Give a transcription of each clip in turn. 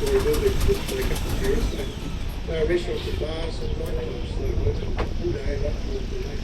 So we built it just for a couple of years. So there are restaurants and bars and nightclubs that are open all day, right towards the lake.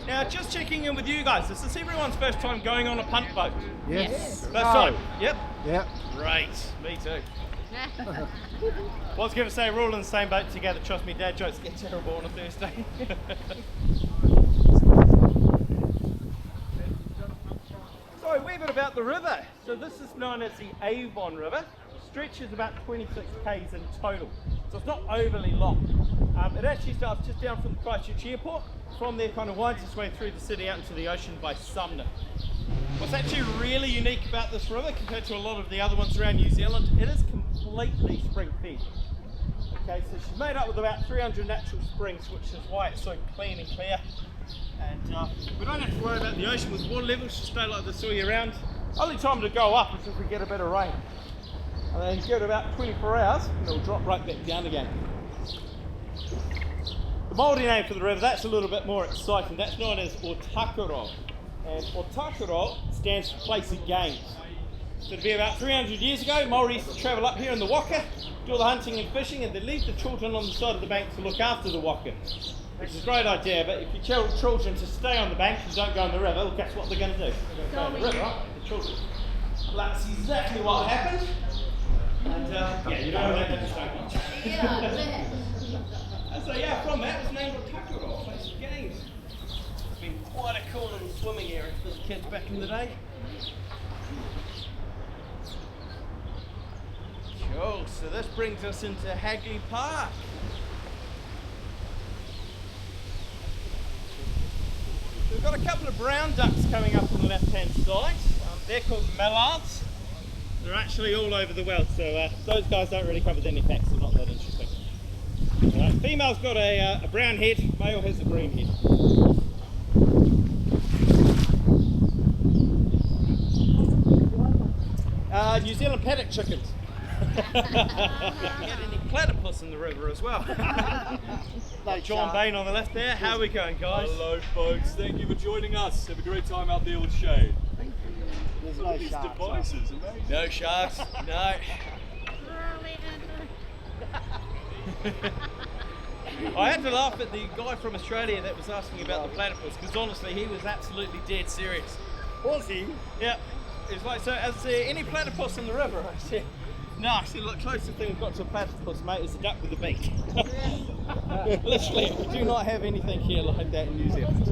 Now, just checking in with you guys. This is everyone's first time going on a punt boat. Yes. First time? Yep. Yep. Great. Me too. Was going to say we're all in the same boat together. Trust me, dad jokes get terrible on a Thursday. So, a wee bit about the river. So this is known as the Avon River. Stretches about 26 k's in total. So it's not overly long. It actually starts just down from the Christchurch airport. From there kind of winds its way through the city out into the ocean by Sumner. What's actually really unique about this river compared to a lot of the other ones around New Zealand, it is completely spring fed. Okay, so she's made up with about 300 natural springs, which is why it's so clean and clear. And we don't have to worry about the ocean with water levels, she'll stay like this all year round. Only time to go up is if we get a bit of rain. And then give it about 24 hours and it'll drop right back down again. The Māori name for the river, that's a little bit more exciting. That's known as Otakaro. And Otakaro stands for place of games. So it'd be about 300 years ago, Māori used to travel up here in the waka, do all the hunting and fishing, and they'd leave the children on the side of the bank to look after the waka. Which is a great idea, but if you tell children to stay on the bank and don't go in the river, well, guess what they're going to do? They're going to go in the river, right? The children. Well, that's exactly what happened. And yeah, you know that didn't take much. And so yeah, from that was named Otakaro, place of games. It's been quite a cool little swimming area for the kids back in the day. Cool, so this brings us into Hagley Park. We've got a couple of brown ducks coming up on the left hand side. They're called mallards. They're actually all over the world, so those guys don't really cover any facts, they're not that interesting. Right, female's got a brown head, male has a green head. New Zealand paddock chickens. Get any platypus in the river as well. John Bain on the left there. How are we going, guys? Hello, folks. Thank you for joining us. Have a great time out there with Shane. There's Look no at these sharks. devices. Amazing. No sharks. No. I had to laugh at the guy from Australia that was asking about the platypus, because honestly he was absolutely dead serious. Was he? Yeah. He was like, so is there any platypus in the river? I said, no. I said, look, closest thing we've got to a platypus, mate, is a duck with a beak. Literally, we do not have anything here like that in New Zealand.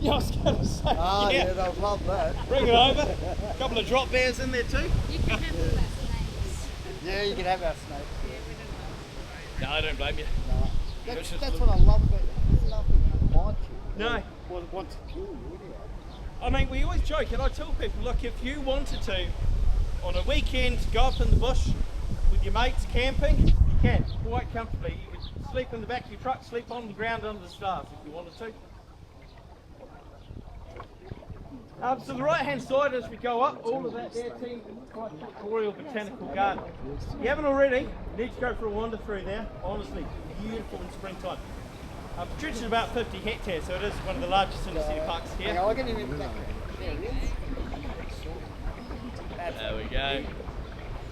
Yeah, I was going to say, Oh, yeah, they'll love that. Bring it over. A couple of drop bears in there too. You can have all our snakes. Yeah, you can have our snakes. No, I don't blame you. No. That's what I love about it. There's nothing to bite you. No. Want to kill you, would you? I mean, we always joke, and I tell people, look, if you wanted to, on a weekend, go up in the bush with your mates camping, you can, quite comfortably. You could sleep in the back of your truck, sleep on the ground under the stars if you wanted to. So the right hand side as we go up, all of that there, team Royal Botanical Garden. If you haven't already, you need to go for a wander through there. Honestly, beautiful in springtime. Stretch is about 50 hectares, so it is one of the largest inner city parks here. Yeah, I'll get him in the back. There we go.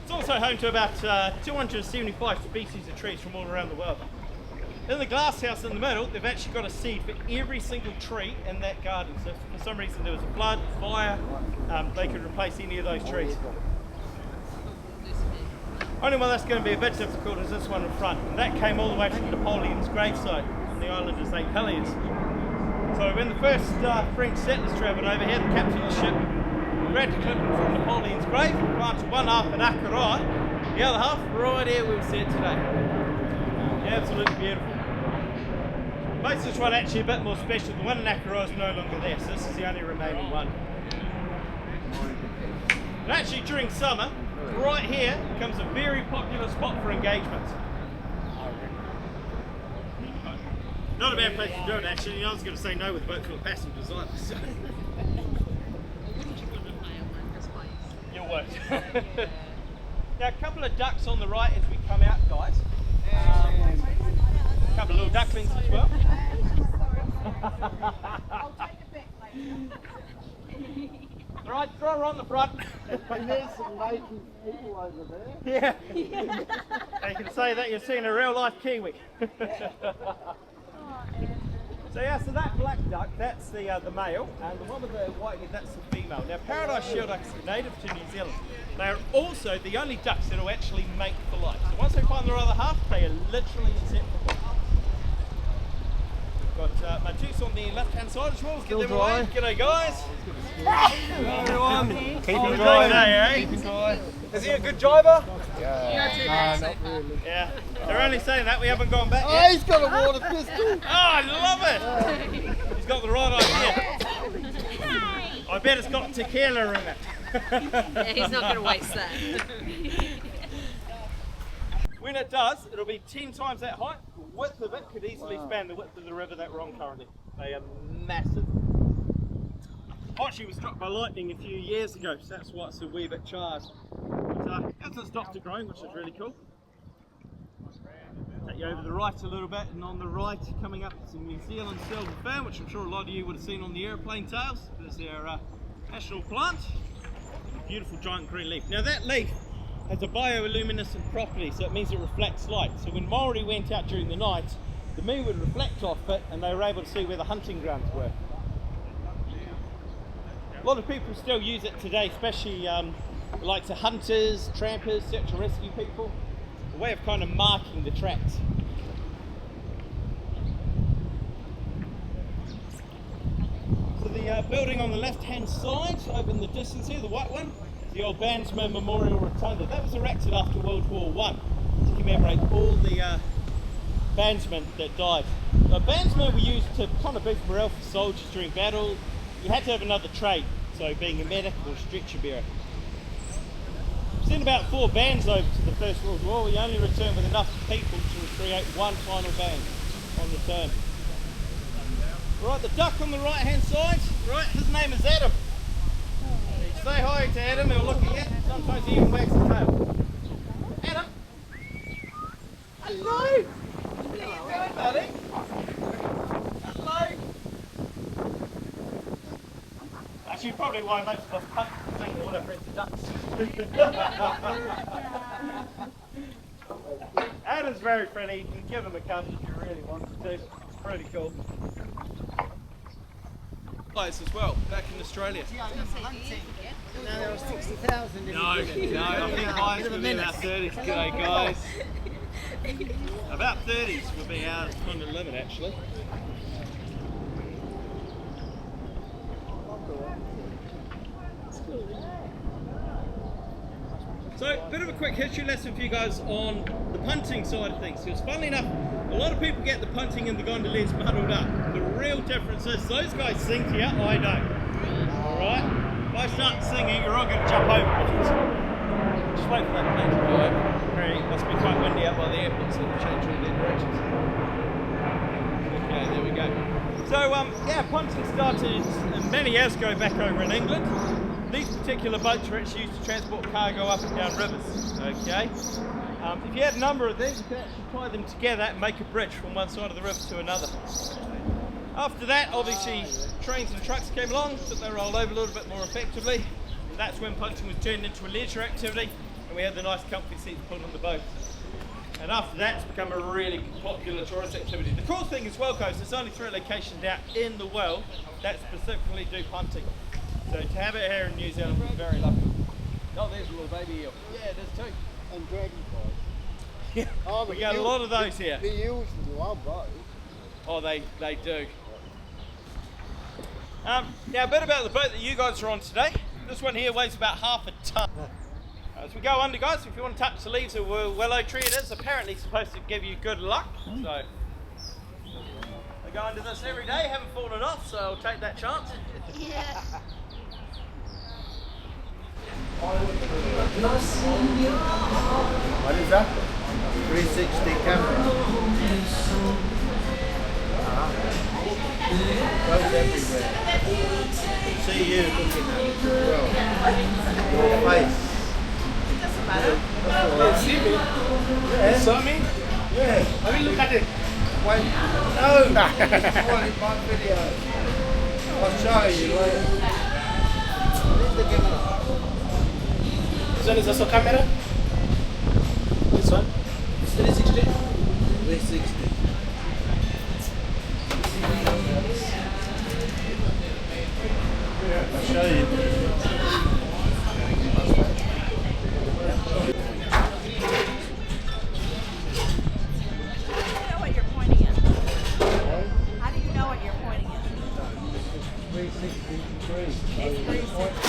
It's also home to about 275 species of trees from all around the world. In the glass house in the middle, they've actually got a seed for every single tree in that garden. So if for some reason there was a flood, fire, they could replace any of those trees. Only one that's going to be a bit difficult is this one in front. And that came all the way from Napoleon's gravesite on the island of St. Heliers. So when the first French settlers travelled over here, the captain of the ship grabbed a clip from Napoleon's grave, planted one half in Akarai, the other half right here where we sit today. Absolutely beautiful. Makes this one actually a bit more special. The one in Akaroa is no longer there, so this is the only remaining one. And actually during summer, right here becomes a very popular spot for engagements. Not a bad place to do it actually. I was going to say no with a boat full of passengers either. So. You'll work. Now a couple of ducks on the right as we come out, guys. A couple of little ducklings as well. Right, throw her on the front. And there's some native people over there. Yeah. You can say that you're seeing a real life Kiwi. So yeah, so that black duck, that's the male, and the one with the white head, that's the female. Now Paradise Shield ducks are native to New Zealand. They are also the only ducks that will actually mate for life. So once they find their other half, they are literally inseparable. We've got Matus on the left-hand side as well. Let's get them away. G'day guys. Hello everyone. Keeping dry today, eh? Keeping dry. Is he a good driver? Yeah. Not really. Yeah. They're only saying that, we haven't gone back Oh, yet. he's got a water pistol. Oh, I love it! He's got the right idea. I bet it's got tequila in it. Yeah, he's not going to waste that. When it does, it'll be 10 times that height. The width of it could easily span the width of the river that we're on currently. They are massive. Actually was struck by lightning a few years ago, so that's why it's a wee bit charged. But it hasn't stopped it growing, which is really cool. Take you over the right a little bit, and on the right coming up is a New Zealand silver fern, which I'm sure a lot of you would have seen on the aeroplane tails. There's their national plant. A beautiful giant green leaf. Now that leaf has a bioluminescent property, so it means it reflects light. So when Maori went out during the night, the moon would reflect off it, and they were able to see where the hunting grounds were. A lot of people still use it today, especially the likes of hunters, trampers, search and rescue people. A way of kind of marking the tracks. So the building on the left-hand side, over in the distance here, the white one, is the old Bandsman Memorial Rotunda. That was erected after World War I to commemorate all the bandsmen that died. So bandsmen were used to kind of boost morale for soldiers during battle. You had to have another trade, so being a medic or stretcher bearer. We sent about 4 bands over to the First World War. We only returned with enough people to create one final band on return. Right, the duck on the right hand side, right, his name is Adam. Say hi to Adam, he'll look at you. Sometimes he even wags the tail. Adam! Hello! How you doing, buddy? Hello! Actually, probably why most of us punt think whatever it's ducks. Adam's very friendly. You can give him a cup if you really want to. It's pretty cool. Place as well, back in Australia. No, there was 60,000. No, I think guys would be about 30s. G'day guys. About 30s would be our kind of limit actually. So, a bit of a quick history lesson for you guys on the punting side of things. Because funnily enough, a lot of people get the punting and the gondoliers muddled up. The real difference is those guys sing to you, I don't. Alright? If I start singing, you're all going to jump over. Just wait for that plane to go over. Apparently it must be quite windy out by the airport, so they'll change all their directions. Okay, there we go. So, yeah, punting started many years ago back over in England. These particular boats are actually used to transport cargo up and down rivers, okay? If you had a number of these, you could actually tie them together and make a bridge from one side of the river to another. After that, obviously, trains and trucks came along, so they rolled over a little bit more effectively. And that's when punting was turned into a leisure activity, and we had the nice comfy seats put on the boat. And after that, it's become a really popular tourist activity. The cool thing as well, guys, there's only 3 locations out in the world that specifically do punting. So to have it here in New Zealand, we're very lucky. Oh, there's a little baby eel. Yeah, there's 2. And dragonflies. Yeah, Oh, we got a lot of those here. The eels love those. Oh, they do. Now a bit about the boat that you guys are on today. This one here weighs about half a tonne. As we go under, guys, if you want to touch the leaves of a willow tree, it is apparently supposed to give you good luck. So, I'm going to this every day, haven't fallen off, so I'll take that chance. Yeah. What is that? 360 camera. Goes everywhere. See you looking at it as well. Your face. Doesn't matter. See me? Yeah. Saw me? Yeah. Let me look at it. Wait. No! It's all in my video. I'll show you later. Where's the camera? This one is also camera. This one. 360. 360. I'll show you. How do you know what you're pointing at? How do you know what you're pointing at? 360 degrees. It's 360.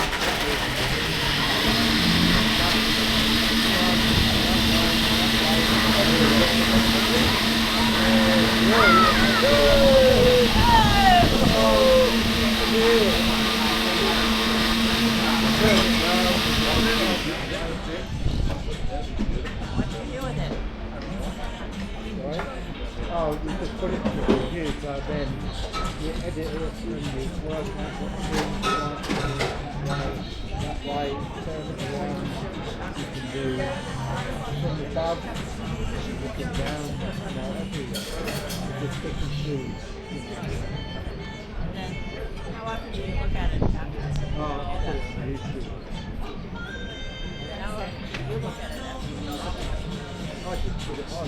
What do you do with it? Oh, you just put it in the computer, then you edit it and you work out what screens you want to do. That way, turn it around, you can do from above, looking down, everywhere. You just pick and choose. And then, how often do you look at it after? Oh, I put it on YouTube. And then how often do you look at it after? I just put it on,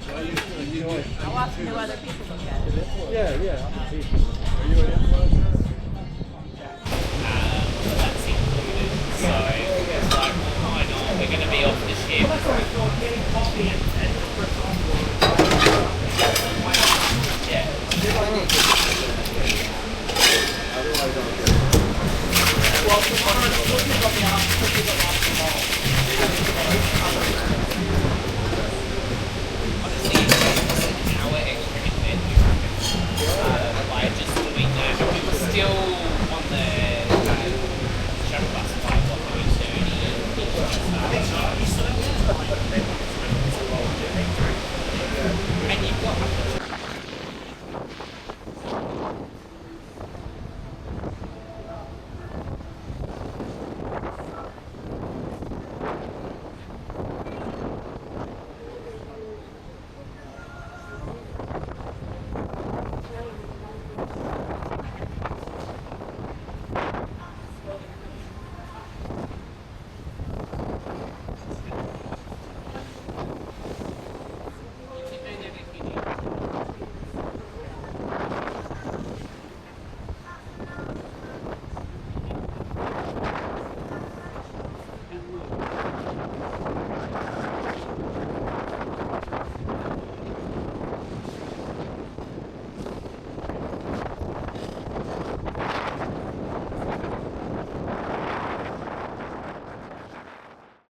I used to enjoy it. How often do other people look at it? Yeah, other people. Are you an influencer? That's included. So it's like, why not? We're going to be off the ship. Yeah. Well, tomorrow,